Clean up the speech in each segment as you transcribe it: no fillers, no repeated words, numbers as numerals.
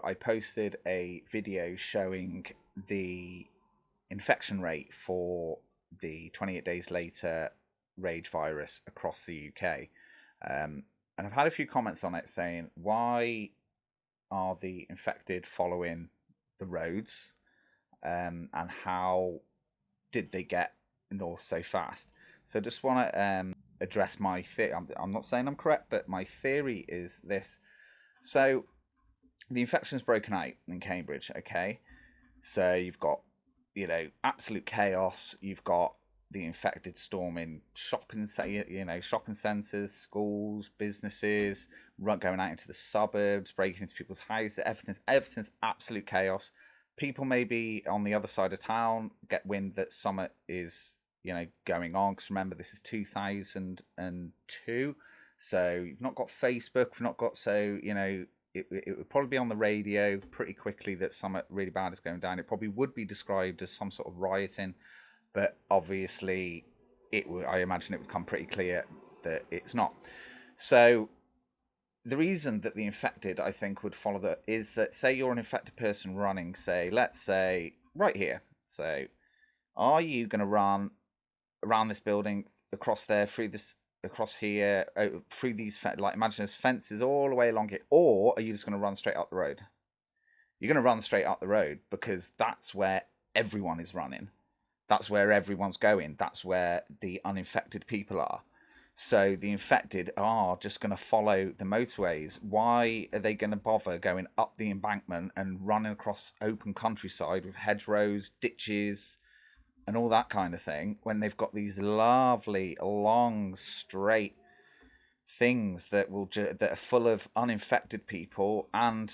I posted a video showing the infection rate for the 28 days later rage virus across the UK. And I've had a few comments on it saying, why are the infected following the roads? And how did they get north so fast? So I just want to address my theory. I'm not saying I'm correct, but my theory is this. So the infection's broken out in Cambridge, okay? So you've got, absolute chaos. You've got the infected storming shopping centres, schools, businesses, going out into the suburbs, breaking into people's houses. Everything's absolute chaos. People maybe on the other side of town get wind that something is, going on. Because remember, this is 2002, so you've not got Facebook. You've not got it would probably be on the radio pretty quickly that something really bad is going down. It probably would be described as some sort of rioting. But obviously, I imagine it would come pretty clear that it's not. So the reason that the infected, I think, would follow that is that, say you're an infected person running, let's say, right here. So are you going to run around this building, across there, across here, through these, imagine there's fences all the way along it, or are you just going to run straight up the road? You're going to run straight up the road because that's where everyone is running. That's where everyone's going. That's where the uninfected people are. So the infected are just going to follow the motorways. Why are they going to bother going up the embankment and running across open countryside with hedgerows, ditches, and all that kind of thing, when they've got these lovely, long, straight things that are full of uninfected people and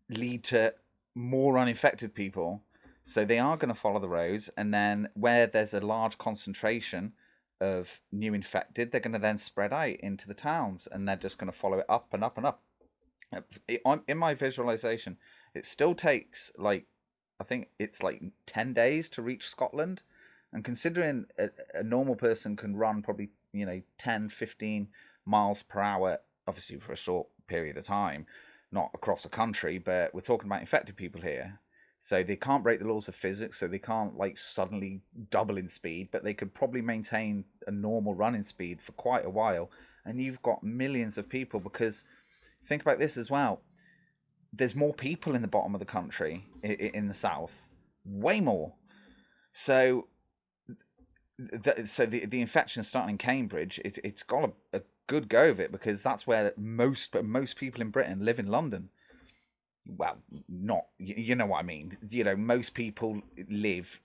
lead to more uninfected people? So they are going to follow the roads, and then where there's a large concentration of new infected, they're going to then spread out into the towns, and they're just going to follow it up and up and up. In my visualization, it still takes I think it's 10 days to reach Scotland. And considering a normal person can run probably, 10, 15 miles per hour, obviously for a short period of time, not across a country, but we're talking about infected people here. So they can't break the laws of physics, so they can't suddenly double in speed, but they could probably maintain a normal running speed for quite a while. And you've got millions of people, because think about this as well. There's more people in the bottom of the country, in the south, way more. So the infection starting in Cambridge, it's got a good go of it, because that's where most people in Britain live in London. Well, not, you know what I mean. Most people live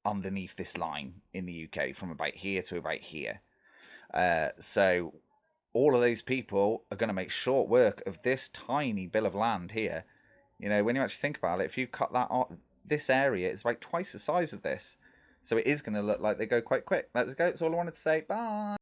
underneath this line in the UK, from about here to about here. So all of those people are going to make short work of this tiny bill of land here. When you actually think about it, if you cut that off, this area is like twice the size of this. So it is going to look like they go quite quick. Let's go. That's all I wanted to say. Bye.